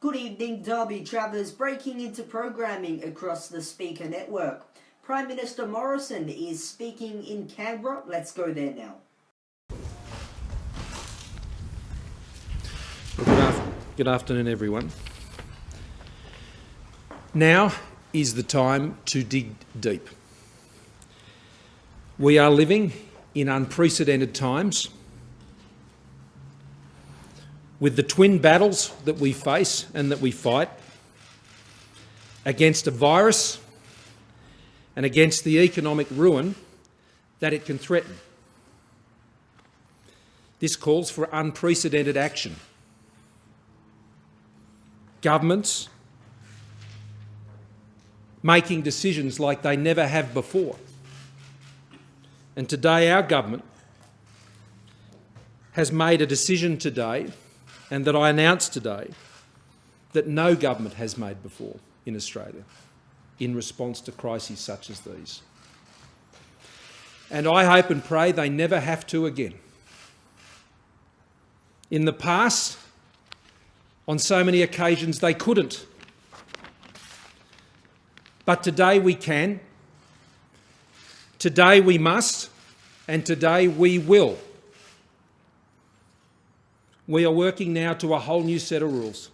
Good evening, Derby travellers. Breaking into programming across the Speaker Network. Prime Minister Morrison is speaking in Canberra. Let's go there now. Good afternoon, everyone. Now is the time to dig deep. We are living in unprecedented times, with the twin battles that we face and that we fight against a virus and against the economic ruin that it can threaten. This calls for unprecedented action. Governments making decisions like they never have before. And today our government has made a decision today, and that I announced today, that no government has made before in Australia in response to crises such as these. And I hope and pray they never have to again. In the past, on so many occasions, they couldn't. But today we can. Today we must, and today we will. We are working now to a whole new set of rules.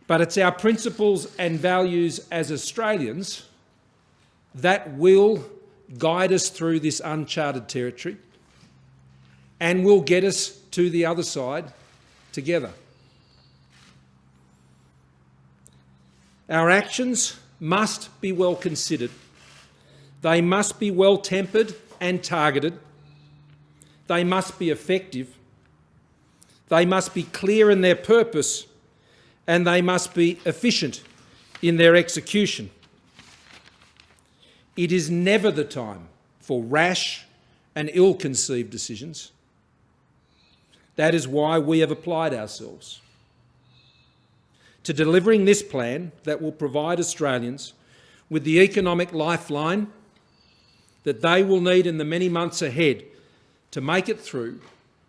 But it's our principles and values as Australians that will guide us through this uncharted territory and will get us to the other side together. Our actions must be well considered. They must be well tempered and targeted. They must be effective. They must be clear in their purpose, and they must be efficient in their execution. It is never the time for rash and ill-conceived decisions. That is why we have applied ourselves to delivering this plan that will provide Australians with the economic lifeline that they will need in the many months ahead to make it through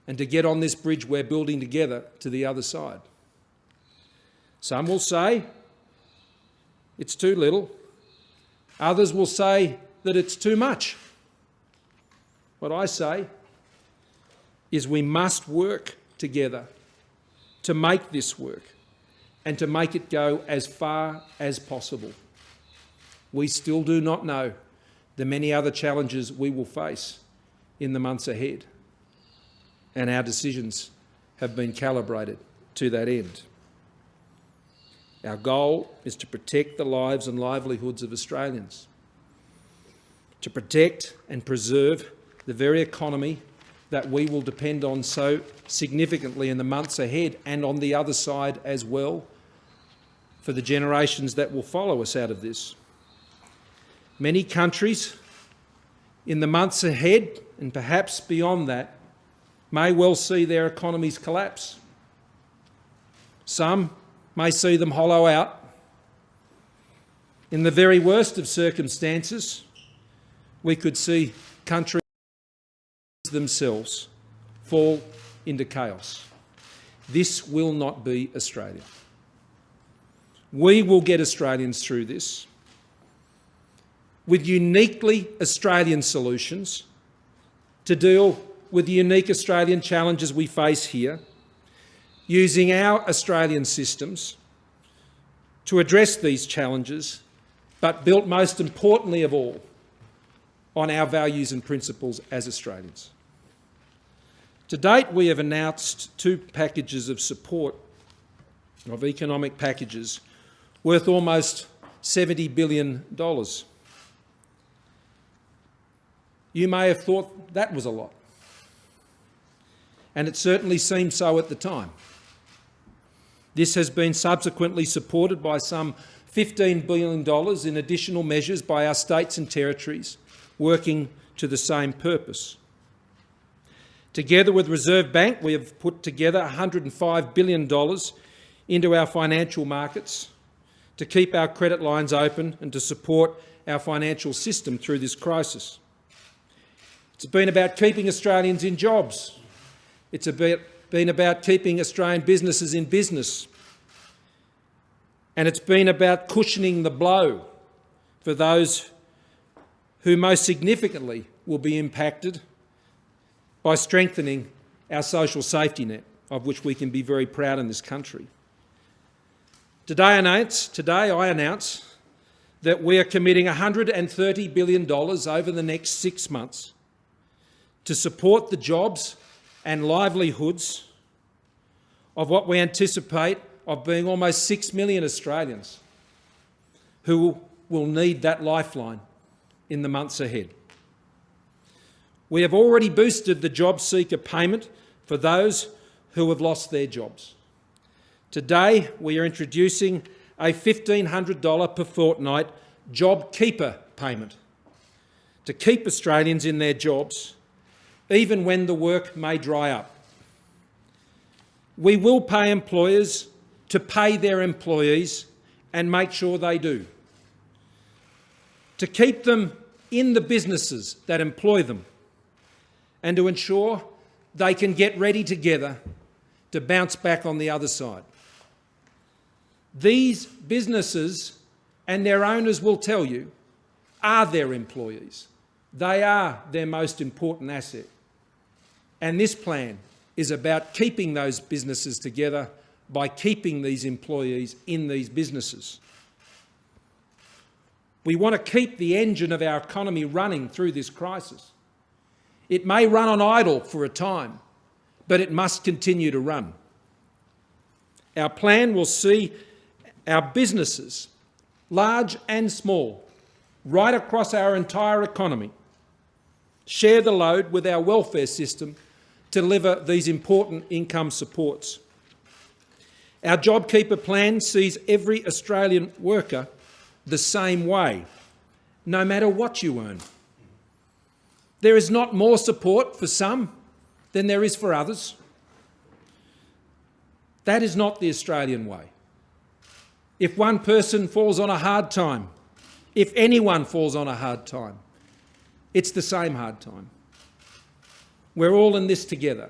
and to get on this bridge we're building together to the other side. Some will say it's too little. Others will say that it's too much. What I say is we must work together to make this work and to make it go as far as possible. We still do not know the many other challenges we will face in the months ahead, and our decisions have been calibrated to that end. Our goal is to protect the lives and livelihoods of Australians, to protect and preserve the very economy that we will depend on so significantly in the months ahead and on the other side as well for the generations that will follow us out of this. Many countries in the months ahead and perhaps beyond that may well see their economies collapse. Some may see them hollow out. In the very worst of circumstances, we could see countries themselves fall into chaos. This will not be Australia. We will get Australians through this with uniquely Australian solutions to deal with the unique Australian challenges we face here, using our Australian systems to address these challenges, but built most importantly of all on our values and principles as Australians. To date, we have announced 2 packages of support, of economic packages, worth almost $70 billion. You may have thought that was a lot, and it certainly seemed so at the time. This has been subsequently supported by some $15 billion in additional measures by our states and territories working to the same purpose. Together with Reserve Bank, we have put together $105 billion into our financial markets to keep our credit lines open and to support our financial system through this crisis. It's been about keeping Australians in jobs. It's about been about keeping Australian businesses in business, and it's been about cushioning the blow for those who most significantly will be impacted by strengthening our social safety net, of which we can be very proud in this country. Today I announce that we are committing $130 billion over the next 6 months to support the jobs and livelihoods of what we anticipate of being almost 6 million Australians who will need that lifeline in the months ahead. We have already boosted the job seeker payment for those who have lost their jobs. Today, we are introducing a $1,500 per fortnight job keeper payment to keep Australians in their jobs, even when the work may dry up. We will pay employers to pay their employees and make sure they do, to keep them in the businesses that employ them, and to ensure they can get ready together to bounce back on the other side. These businesses and their owners will tell you are their employees. They are their most important asset. And this plan is about keeping those businesses together by keeping these employees in these businesses. We want to keep the engine of our economy running through this crisis. It may run on idle for a time, but it must continue to run. Our plan will see our businesses, large and small, right across our entire economy, share the load with our welfare system to deliver these important income supports. Our JobKeeper plan sees every Australian worker the same way, no matter what you earn. There is not more support for some than there is for others. That is not the Australian way. If one person falls on a hard time, if anyone falls on a hard time, it's the same hard time. We're all in this together.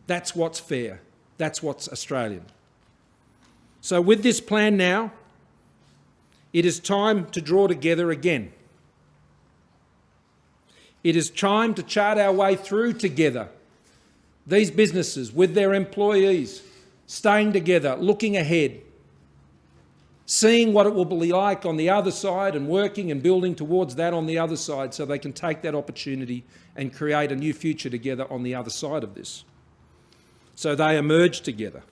That's what's fair. That's what's Australian. So with this plan now, it is time to draw together again. It is time to chart our way through together. These businesses with their employees, staying together, looking ahead, seeing what it will be like on the other side and working and building towards that on the other side so they can take that opportunity and create a new future together on the other side of this. So they emerge together,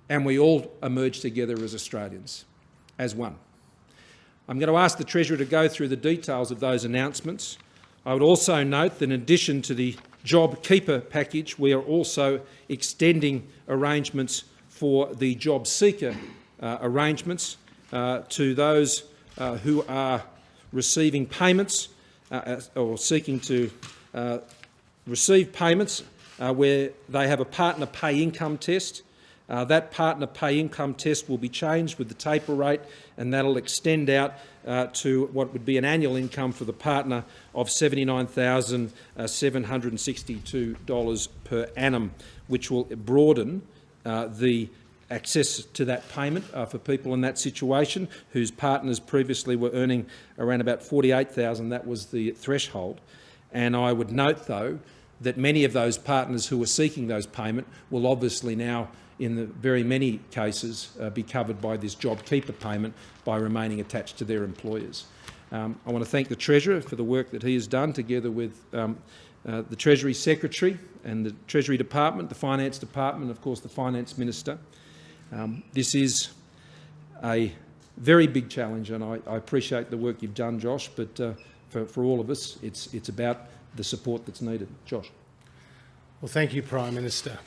and we all emerge together as Australians, as one. I'm going to ask the Treasurer to go through the details of those announcements. I would also note that in addition to the JobKeeper package, we are also extending arrangements for the job seeker arrangements to those who are receiving payments or seeking to receive payments where they have a partner pay income test. That partner pay income test will be changed with the taper rate, and that'll extend out to what would be an annual income for the partner of $79,762 per annum, which will broaden the access to that payment for people in that situation whose partners previously were earning around about $48,000. That was the threshold. And I would note, though, that many of those partners who are seeking those payment will obviously now, in the very many cases, be covered by this JobKeeper payment by remaining attached to their employers. I want to thank the Treasurer for the work that he has done together with the Treasury Secretary and the Treasury Department, the Finance Department, of course the Finance Minister. This is a very big challenge, and I appreciate the work you've done, Josh, but for all of us, it's about the support that's needed. Josh. Well, thank you, Prime Minister.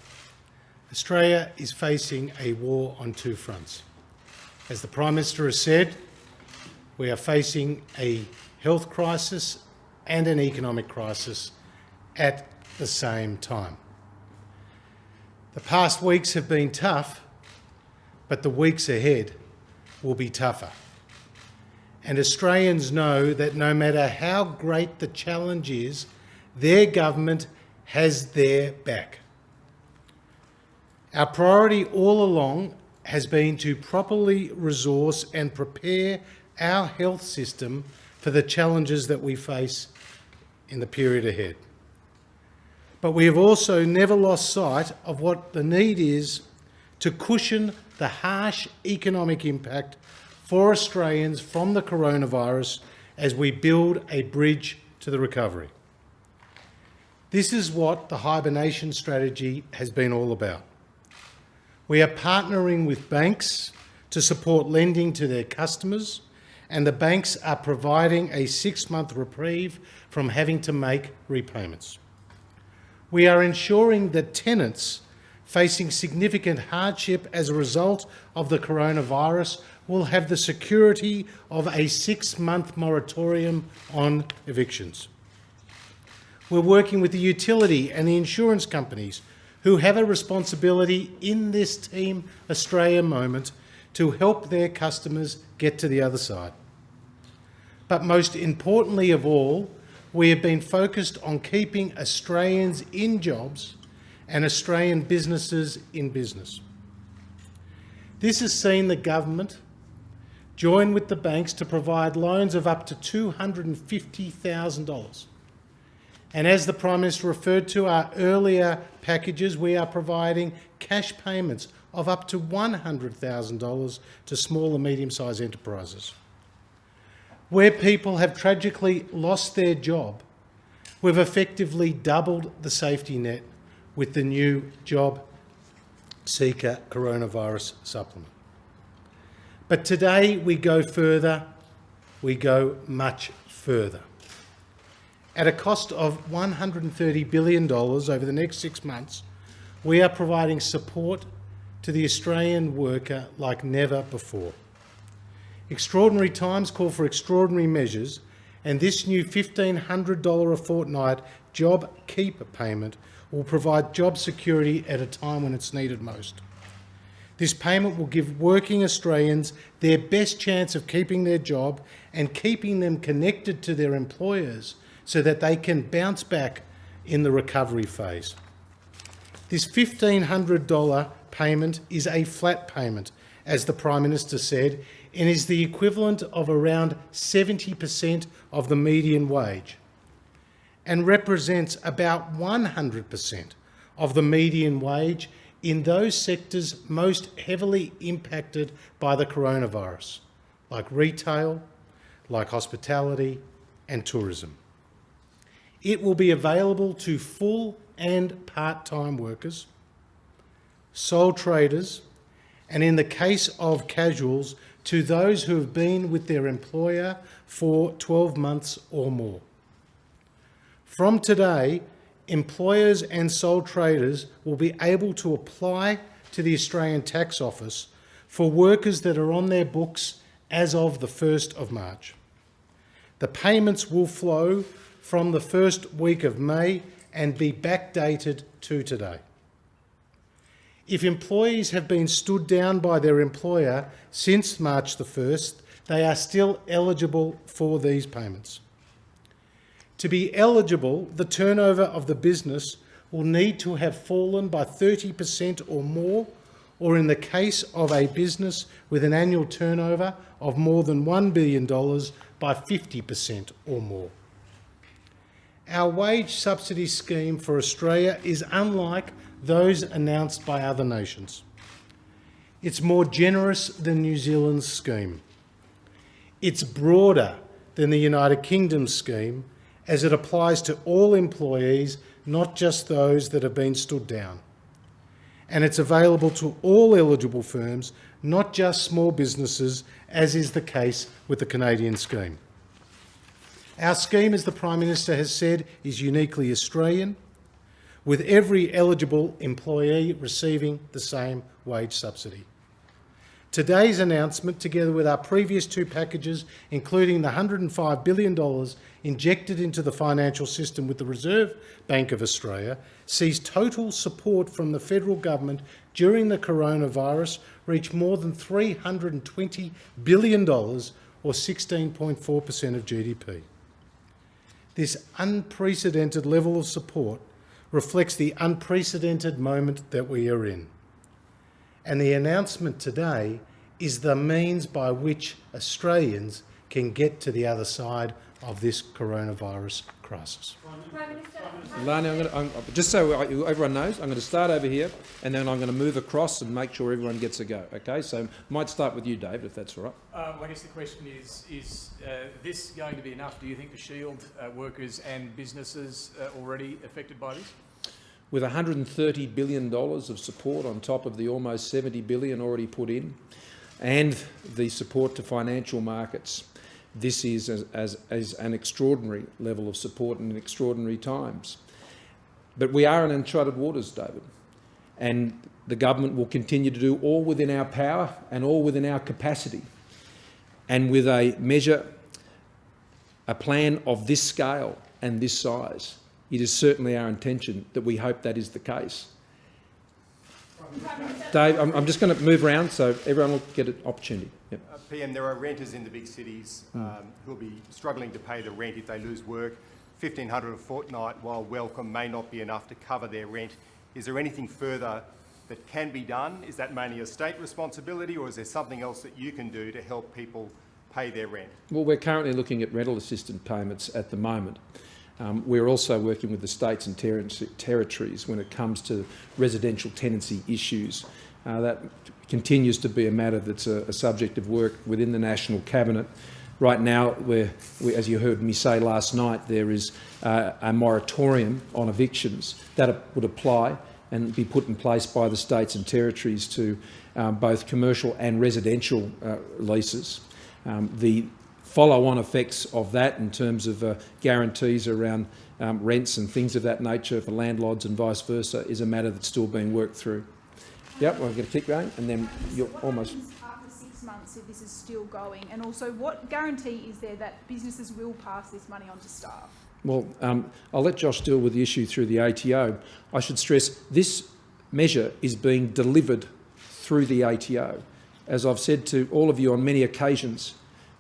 Australia is facing a war on two fronts. As the Prime Minister has said, we are facing a health crisis and an economic crisis at the same time. The past weeks have been tough, but the weeks ahead will be tougher. And Australians know that no matter how great the challenge is, their government has their back. Our priority all along has been to properly resource and prepare our health system for the challenges that we face in the period ahead. But we have also never lost sight of what the need is to cushion the harsh economic impact for Australians from the coronavirus as we build a bridge to the recovery. This is what the hibernation strategy has been all about. We are partnering with banks to support lending to their customers, and the banks are providing a 6-month reprieve from having to make repayments. We are ensuring that tenants facing significant hardship as a result of the coronavirus will have the security of a 6-month moratorium on evictions. We're working with the utility and the insurance companies who have a responsibility in this Team Australia moment to help their customers get to the other side. But most importantly of all, we have been focused on keeping Australians in jobs and Australian businesses in business. This has seen the government join with the banks to provide loans of up to $250,000. And as the Prime Minister referred to our earlier packages, we are providing cash payments of up to $100,000 to small and medium-sized enterprises. Where people have tragically lost their job, we've effectively doubled the safety net with the new Job Seeker Coronavirus Supplement. But today we go further, we go much further. At a cost of $130 billion over the next 6 months, we are providing support to the Australian worker like never before. Extraordinary times call for extraordinary measures, and this new $1,500 a fortnight job keeper payment will provide job security at a time when it's needed most. This payment will give working Australians their best chance of keeping their job and keeping them connected to their employers so that they can bounce back in the recovery phase. This $1,500 payment is a flat payment, as the Prime Minister said, and is the equivalent of around 70% of the median wage and represents about 100% of the median wage in those sectors most heavily impacted by the coronavirus, like retail, like hospitality and tourism. It will be available to full and part-time workers, sole traders, and in the case of casuals, to those who have been with their employer for 12 months or more. From today, employers and sole traders will be able to apply to the Australian Tax Office for workers that are on their books as of the 1st of March. The payments will flow from the first week of May and be backdated to today. If employees have been stood down by their employer since March the 1st, they are still eligible for these payments. To be eligible, the turnover of the business will need to have fallen by 30% or more, or in the case of a business with an annual turnover of more than $1 billion, by 50% or more. Our wage subsidy scheme for Australia is unlike those announced by other nations. It's more generous than New Zealand's scheme. It's broader than the United Kingdom's scheme, as it applies to all employees, not just those that have been stood down. And it's available to all eligible firms, not just small businesses, as is the case with the Canadian scheme. Our scheme, as the Prime Minister has said, is uniquely Australian, with every eligible employee receiving the same wage subsidy. Today's announcement, together with our previous two packages, including the $105 billion injected into the financial system with the Reserve Bank of Australia, sees total support from the federal government during the coronavirus reach more than $320 billion, or 16.4% of GDP. This unprecedented level of support reflects the unprecedented moment that we are in. And the announcement today is the means by which Australians can get to the other side of this coronavirus crisis. Lani, just so everyone knows, I'm going to start over here and then I'm going to move across and make sure everyone gets a go. Okay, so might start with you, David, if that's all right. I guess the question is this going to be enough? Do you think the Shield workers and businesses are already affected by this? With $130 billion of support on top of the almost $70 billion already put in, and the support to financial markets, this is as an extraordinary level of support in extraordinary times. But we are in uncharted waters, David, and the government will continue to do all within our power and all within our capacity. And with a plan of this scale and this size, it is certainly our intention that we hope that is the case. Dave, I'm just going to move around so everyone will get an opportunity. Yep. PM, there are renters in the big cities who'll be struggling to pay the rent if they lose work. $1,500 a fortnight, while welcome, may not be enough to cover their rent. Is there anything further that can be done? Is that mainly a state responsibility, or is there something else that you can do to help people pay their rent? Well, we're currently looking at rental assistance payments at the moment. We're also working with the states and territories when it comes to residential tenancy issues. That continues to be a matter that's a subject of work within the National Cabinet. Right now, as you heard me say last night, there is a moratorium on evictions that would apply and be put in place by the states and territories to both commercial and residential leases. The follow-on effects of that in terms of guarantees around rents and things of that nature for landlords and vice versa is a matter that's still being worked through. Yep, we're going to keep going, and then you're almost... After 6 months, if this is still going, and also what guarantee is there that businesses will pass this money on to staff? Well, I'll let Josh deal with the issue through the ATO. I should stress this measure is being delivered through the ATO. As I've said to all of you on many occasions,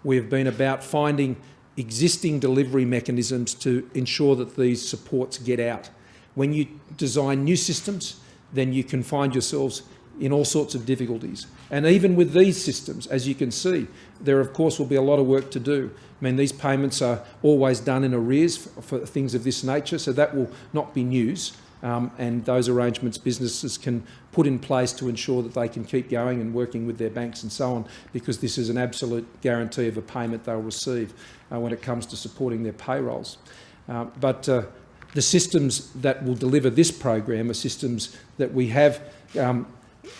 we have been about finding existing delivery mechanisms to ensure that these supports get out. When you design new systems, then you can find yourselves in all sorts of difficulties. And even with these systems, as you can see, there of course will be a lot of work to do. I mean, these payments are always done in arrears for things of this nature, so that will not be news. And those arrangements businesses can put in place to ensure that they can keep going and working with their banks and so on, because this is an absolute guarantee of a payment they'll receive when it comes to supporting their payrolls. But the systems that will deliver this program are systems that we have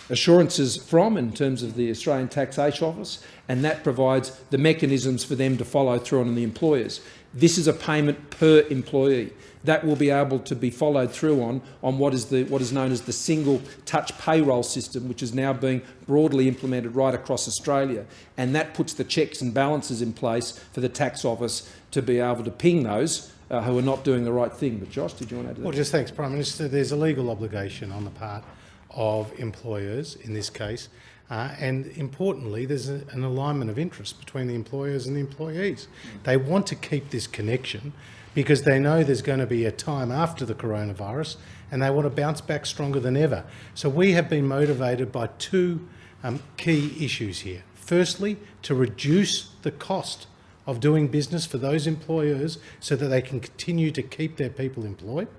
assurances from in terms of the Australian Taxation Office, and that provides the mechanisms for them to follow through on the employers. This is a payment per employee. That will be able to be followed through on what is known as the single touch payroll system, which is now being broadly implemented right across Australia. And that puts the checks and balances in place for the tax office to be able to ping those who are not doing the right thing. But Josh, did you want to add to that? Well, just thanks, Prime Minister. There's a legal obligation on the part of employers in this case, and importantly, there's an alignment of interest between the employers and the employees. They want to keep this connection because they know there's going to be a time after the coronavirus and they want to bounce back stronger than ever. So we have been motivated by two key issues here. Firstly, to reduce the cost of doing business for those employers so that they can continue to keep their people employed.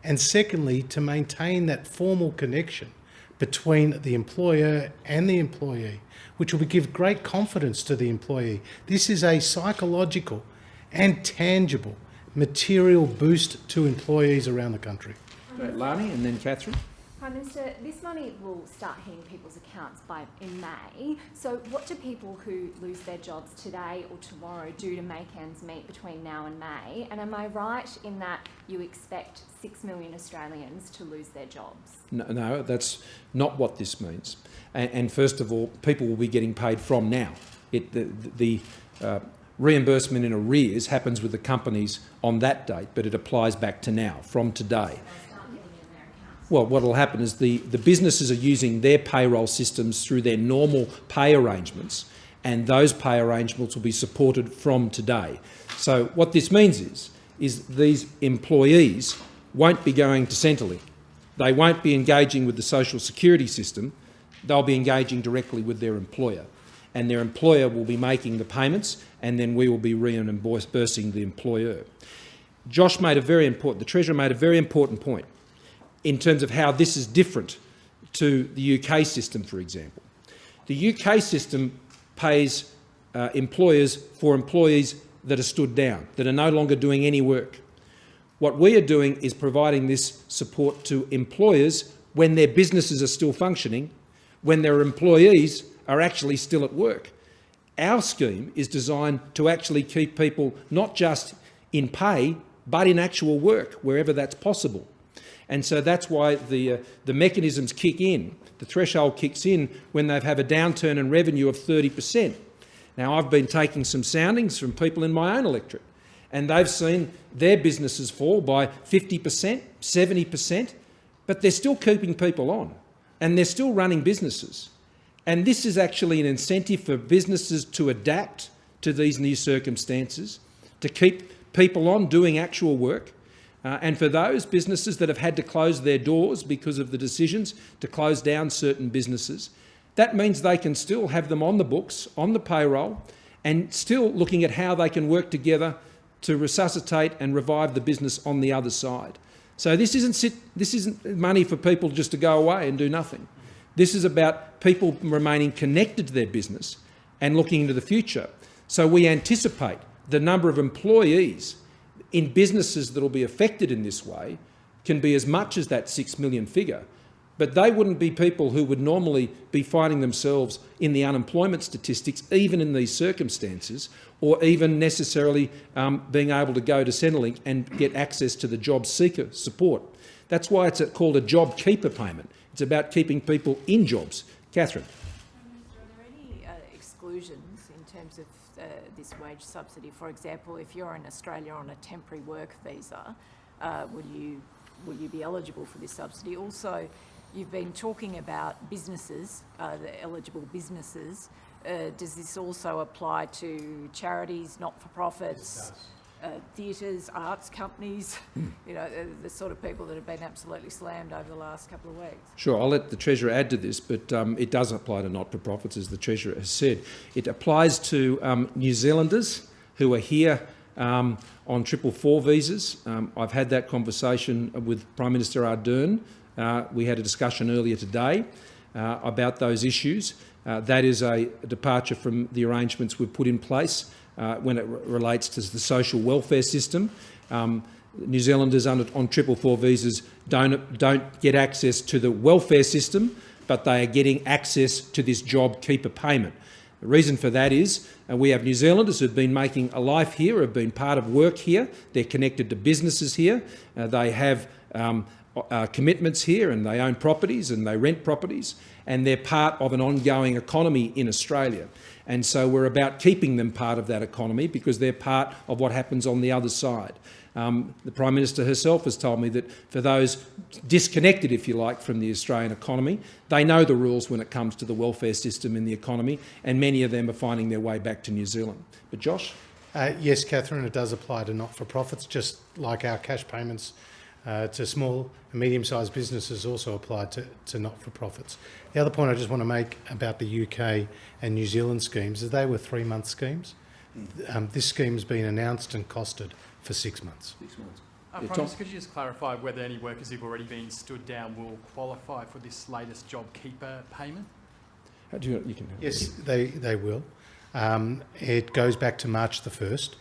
And secondly, to maintain that formal connection between the employer and the employee, which will give great confidence to the employee. This is a psychological and tangible material boost to employees around the country. Lani and then Catherine. Prime Minister, this money will start hitting people's accounts in May. So what do people who lose their jobs today or tomorrow do to make ends meet between now and May? And am I right in that you expect 6 million Australians to lose their jobs? No, that's not what this means. And first of all, people will be getting paid from now. The reimbursement in arrears happens with the companies on that date, but it applies back to now, from today. Well, what will happen is the businesses are using their payroll systems through their normal pay arrangements, and those pay arrangements will be supported from today. So what this means is these employees won't be going to Centrelink. They won't be engaging with the social security system. they'll be engaging directly with their employer, and their employer will be making the payments, and then we will be reimbursing the employer. Josh made the Treasurer made a very important point in terms of how this is different to the UK system, for example. The UK system pays employers for employees that are stood down, that are no longer doing any work. What we are doing is providing this support to employers when their businesses are still functioning, when their employees are actually still at work. Our scheme is designed to actually keep people not just in pay, but in actual work, wherever that's possible. And so that's why the mechanisms kick in, the threshold kicks in when they have a downturn in revenue of 30%. Now, I've been taking some soundings from people in my own electorate, and they've seen their businesses fall by 50%, 70%, but they're still keeping people on, and they're still running businesses. And this is actually an incentive for businesses to adapt to these new circumstances, to keep people on doing actual work, and for those businesses that have had to close their doors because of the decisions to close down certain businesses, that means they can still have them on the books, on the payroll, and still looking at how they can work together to resuscitate and revive the business on the other side. So this isn't money for people just to go away and do nothing. This is about people remaining connected to their business and looking into the future. So we anticipate the number of employees in businesses that will be affected in this way can be as much as that 6 million figure. But they wouldn't be people who would normally be finding themselves in the unemployment statistics, even in these circumstances, or even necessarily being able to go to Centrelink and get access to the job seeker support. That's why it's called a job keeper payment. It's about keeping people in jobs. Catherine. Are there any exclusions in terms of this wage subsidy? For example, if you're in Australia on a temporary work visa, will you be eligible for this subsidy? Also, you've been talking about businesses, the eligible businesses. Does this also apply to charities, not-for-profits, theatres, arts companies, you know, the sort of people that have been absolutely slammed over the last couple of weeks? Sure, I'll let the Treasurer add to this, but it does apply to not-for-profits, as the Treasurer has said. It applies to New Zealanders who are here on 444 visas. I've had that conversation with Prime Minister Ardern. We had a discussion earlier today about those issues. That is a departure from the arrangements we've put in place when it relates to the social welfare system. New Zealanders on 444 visas don't get access to the welfare system, but they are getting access to this job keeper payment. The reason for that is we have New Zealanders who've been making a life here, have been part of work here, they're connected to businesses here, they have commitments here, and they own properties and they rent properties, and they're part of an ongoing economy in Australia. And so we're about keeping them part of that economy because they're part of what happens on the other side. The Prime Minister herself has told me that for those disconnected, if you like, from the Australian economy, they know the rules when it comes to the welfare system in the economy, and many of them are finding their way back to New Zealand. But Josh? Yes, Catherine, it does apply to not-for-profits, just like our cash payments to small and medium-sized businesses also apply to not-for-profits. The other point I just want to make about the UK and New Zealand schemes is they were 3-month schemes. This scheme's been announced and costed for 6 months. 6 months. Prime Minister, could you just clarify whether any workers who've already been stood down will qualify for this latest JobKeeper payment? Yes, they will. It goes back to March the 1st.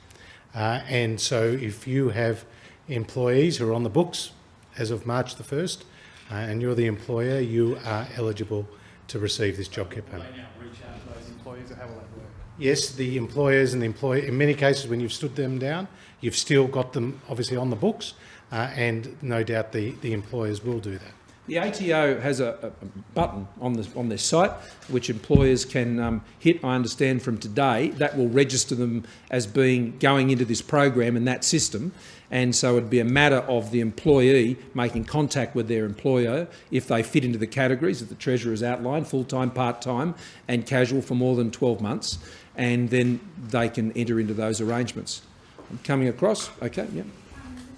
And so if you have employees who are on the books as of March the 1st, and you're the employer, you are eligible to receive this JobKeeper payment. Will they now reach out to those employees, or how will that work? Yes, the employers and the employer, in many cases when you've stood them down, you've still got them obviously on the books, and no doubt the employers will do that. The ATO has a button on their site which employers can hit, I understand, from today. That will register them as going into this program and that system. And so it'd be a matter of the employee making contact with their employer if they fit into the categories that the Treasurer has outlined, full-time, part-time and casual for more than 12 months, and then they can enter into those arrangements. I'm coming across. Okay, yeah.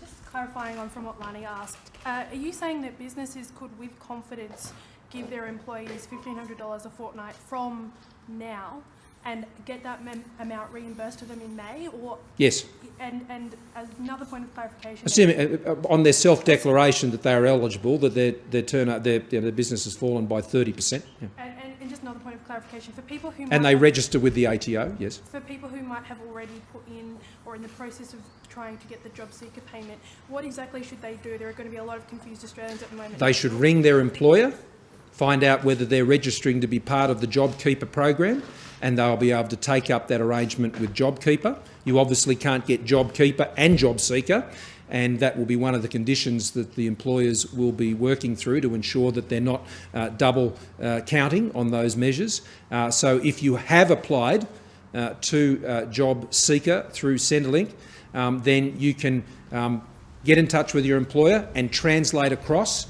Just clarifying on from what Lani asked, are you saying that businesses could with confidence give their employees $1,500 a fortnight from now and get that amount reimbursed to them in May? Or Yes. And another point of clarification. Assuming on their self-declaration that they are eligible, that their business has fallen by 30%. Yeah. And just another point of clarification for people who And they register with the ATO. Yes. For people who might have already put in or in the process of trying to get the job seeker payment, what exactly should they do? There are going to be a lot of confused Australians at the moment. They should ring their employer, find out whether they're registering to be part of the JobKeeper program, and they'll be able to take up that arrangement with JobKeeper. You obviously can't get JobKeeper and JobSeeker, and that will be one of the conditions that the employers will be working through to ensure that they're not double counting on those measures. So if you have applied to JobSeeker through Centrelink, then you can get in touch with your employer and translate across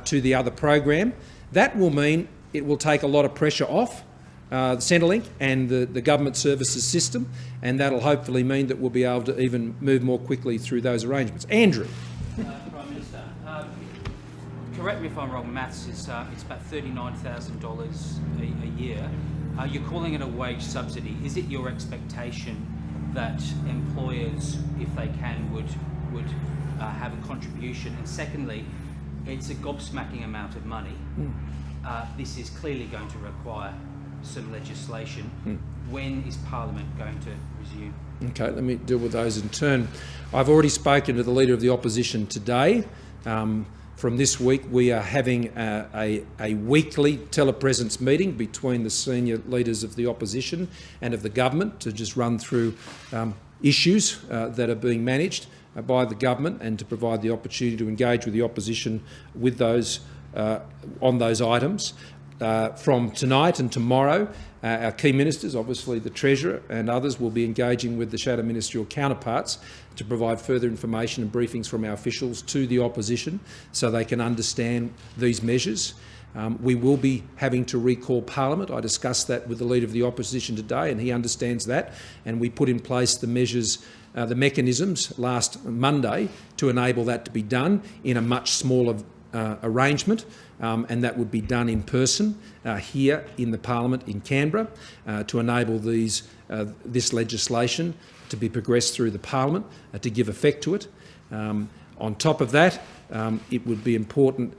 to the other program. That will mean it will take a lot of pressure off Centrelink and the government services system, and that'll hopefully mean that we'll be able to even move more quickly through those arrangements. Andrew. Prime Minister, correct me if I'm wrong, maths is it's about $39,000 a year. You're calling it a wage subsidy. Is it your expectation that employers, if they can, would have a contribution? And secondly, it's a gobsmacking amount of money. This is clearly going to require some legislation. When is Parliament going to resume? Okay, let me deal with those in turn. I've already spoken to the Leader of the Opposition today. From this week, we are having a weekly telepresence meeting between the senior leaders of the opposition and of the government to just run through issues that are being managed by the government and to provide the opportunity to engage with the opposition with those on those items. From tonight and tomorrow, our key ministers, obviously the Treasurer and others, will be engaging with the shadow ministerial counterparts to provide further information and briefings from our officials to the opposition so they can understand these measures. We will be having to recall Parliament. I discussed that with the Leader of the Opposition today, and he understands that, and we put in place the measures, the mechanisms last Monday to enable that to be done in a much smaller arrangement, and that would be done in person here in the Parliament in Canberra to enable this legislation to be progressed through the Parliament to give effect to it. On top of that, it would be important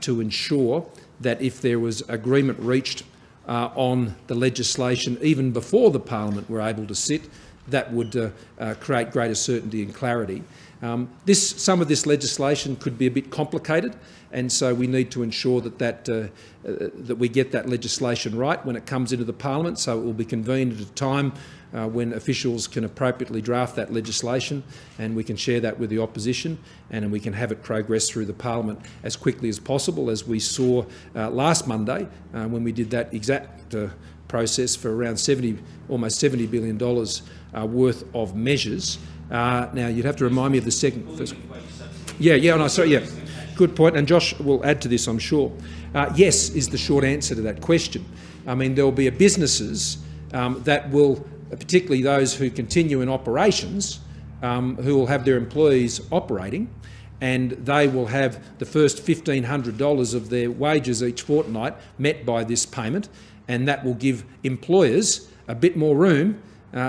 to ensure that if there was agreement reached on the legislation even before the Parliament were able to sit, that would create greater certainty and clarity. Some of this legislation could be a bit complicated, and so we need to ensure that we get that legislation right when it comes into the Parliament, so it will be convened at a time when officials can appropriately draft that legislation, and we can share that with the opposition, and we can have it progress through the Parliament as quickly as possible, as we saw last Monday when we did that exact process for around almost $70 billion worth of measures. Now, you'd have to remind me of the first. Yeah. Good point, and Josh will add to this, I'm sure. Yes is the short answer to that question. I mean, there will be businesses that will, particularly those who continue in operations, who will have their employees operating, and they will have the first $1,500 of their wages each fortnight met by this payment, and that will give employers a bit more room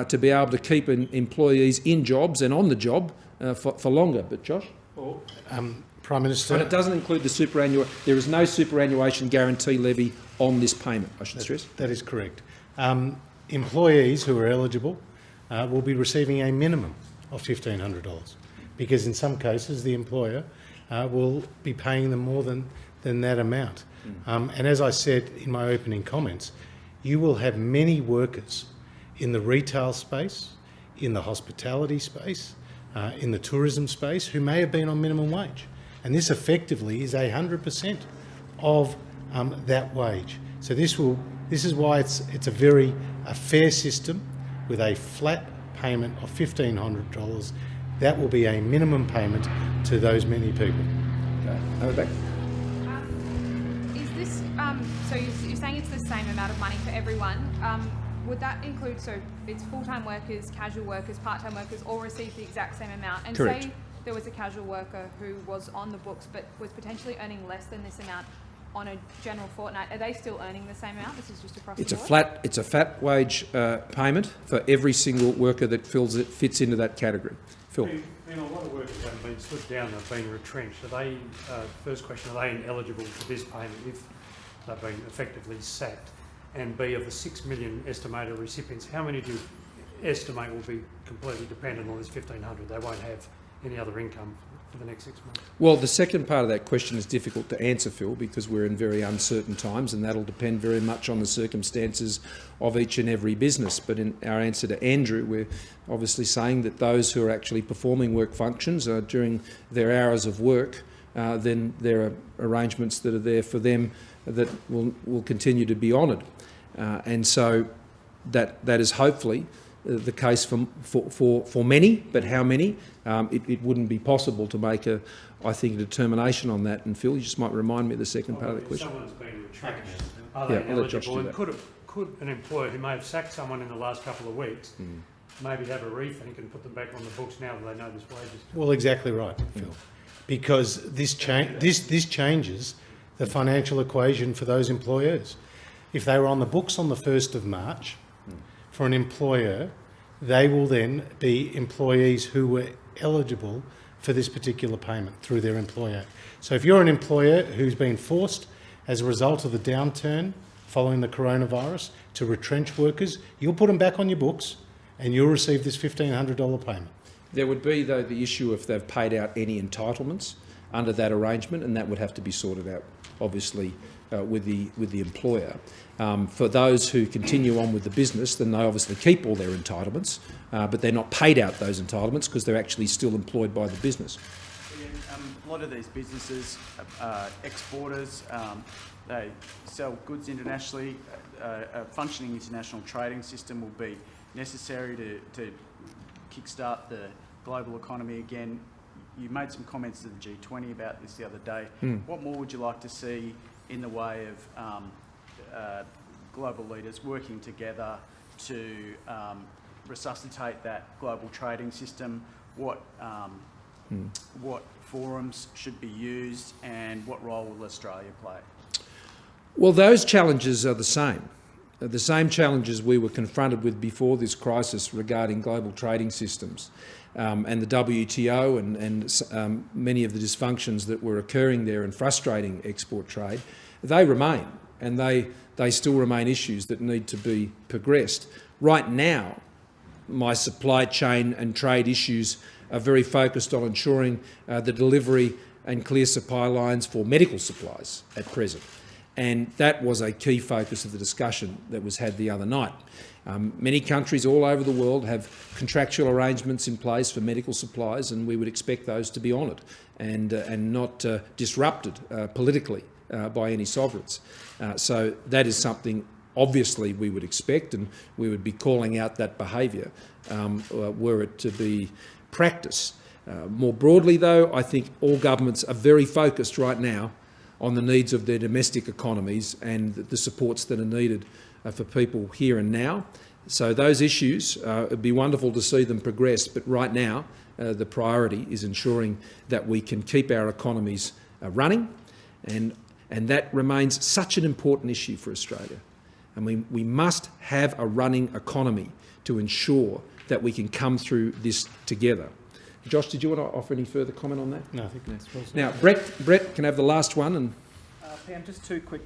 to be able to keep employees in jobs and on the job for longer. But Josh? Prime Minister. But it doesn't include the superannuation. There is no superannuation guarantee levy on this payment, I should stress. That is correct. Employees who are eligible will be receiving a minimum of $1,500 because in some cases the employer will be paying them more than that amount. And as I said in my opening comments, you will have many workers in the retail space, in the hospitality space, in the tourism space who may have been on minimum wage. And this effectively is 100% of that wage. So this is why it's a very fair system with a flat payment of $1,500. That will be a minimum payment to those many people. Okay. Over back. Is this so? You're saying it's the same amount of money for everyone? Would that include, so it's full-time workers, casual workers, part-time workers, all receive the exact same amount? And correct. Say there was a casual worker who was on the books but was potentially earning less than this amount, on a general fortnight, are they still earning the same amount? This is just across It's the a board? it's a flat wage payment for every single worker that fits into that category. Phil. A lot of workers haven't been stood down, they've been retrenched. Are they, first question, are they ineligible for this payment if they've been effectively sacked? And B, of the 6 million estimated recipients, how many do you estimate will be completely dependent on this 1,500? They won't have any other income for the next 6 months. Well, the second part of that question is difficult to answer, Phil, because we're in very uncertain times, and that'll depend very much on the circumstances of each and every business. But in our answer to Andrew, we're obviously saying that those who are actually performing work functions during their hours of work, then there are arrangements that are there for them that will continue to be honoured. And so that is hopefully the case for many, but how many? It wouldn't be possible to make a determination on that. And Phil, you just might remind me of the second part of the question. If someone's been retrenched, are they eligible? And could an employer who may have sacked someone in the last couple of weeks maybe have a rethink and put them back on the books now that they know this wage is coming? Well, exactly right, Phil. Because this changes the financial equation for those employers. If they were on the books on the 1st of March, for an employer, they will then be employees who were eligible for this particular payment through their employer. So if you're an employer who's been forced as a result of the downturn following the coronavirus to retrench workers, you'll put them back on your books and you'll receive this $1,500 payment. There would be, though, the issue if they've paid out any entitlements under that arrangement, and that would have to be sorted out, obviously, with the employer. For those who continue on with the business, then they obviously keep all their entitlements, but they're not paid out those entitlements because they're actually still employed by the business. A lot of these businesses, exporters, they sell goods internationally. A functioning international trading system will be necessary to kickstart the global economy again. You made some comments to the G20 about this the other day. What more would you like to see in the way of global leaders working together to resuscitate that global trading system? What forums should be used, and what role will Australia play? Well, those challenges are the same challenges we were confronted with before this crisis regarding global trading systems. And the WTO and many of the dysfunctions that were occurring there and frustrating export trade, they remain, and they still remain issues that need to be progressed. Right now, my supply chain and trade issues are very focused on ensuring the delivery and clear supply lines for medical supplies at present. And that was a key focus of the discussion that was had the other night. Many countries all over the world have contractual arrangements in place for medical supplies, and we would expect those to be honoured and not disrupted politically by any sovereigns. So that is something obviously we would expect, and we would be calling out that behaviour were it to be practice. More broadly, though, I think all governments are very focused right now on the needs of their domestic economies and the supports that are needed for people here and now. So those issues, it'd be wonderful to see them progress, but right now the priority is ensuring that we can keep our economies running, and that remains such an important issue for Australia. And we must have a running economy to ensure that we can come through this together. Josh, did you want to offer any further comment on that? No, I think that's well said. Now, Brett can have the last one. And Pam, just two quick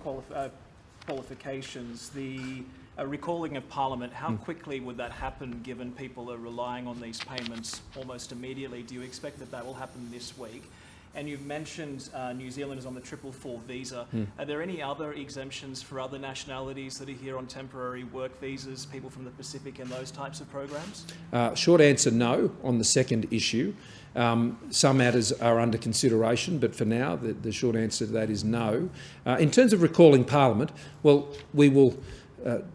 qualifications. The recalling of Parliament, how quickly would that happen given people are relying on these payments almost immediately? Do you expect that will happen this week? And you've mentioned New Zealanders on the 444 visa. Are there any other exemptions for other nationalities that are here on temporary work visas, people from the Pacific and those types of programs? Short answer, no, on the second issue. Some matters are under consideration, but for now the short answer to that is no. In terms of recalling Parliament, well, we will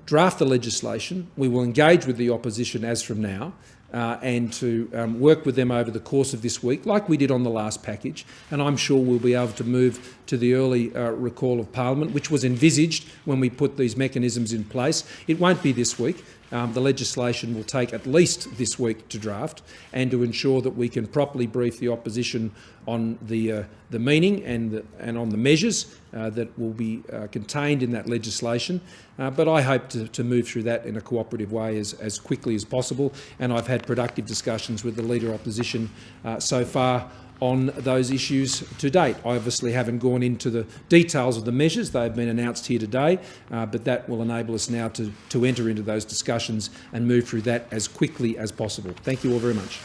draft the legislation, we will engage with the opposition as from now, and to work with them over the course of this week, like we did on the last package, and I'm sure we'll be able to move to the early recall of Parliament, which was envisaged when we put these mechanisms in place. It won't be this week, the legislation will take at least this week to draft, and to ensure that we can properly brief the opposition on the meaning and on the measures that will be contained in that legislation. But I hope to move through that in a cooperative way as quickly as possible, and I've had productive discussions with the Leader Opposition so far on those issues to date. I obviously haven't gone into the details of the measures. They've been announced here today, but that will enable us now to enter into those discussions and move through that as quickly as possible. Thank you all very much.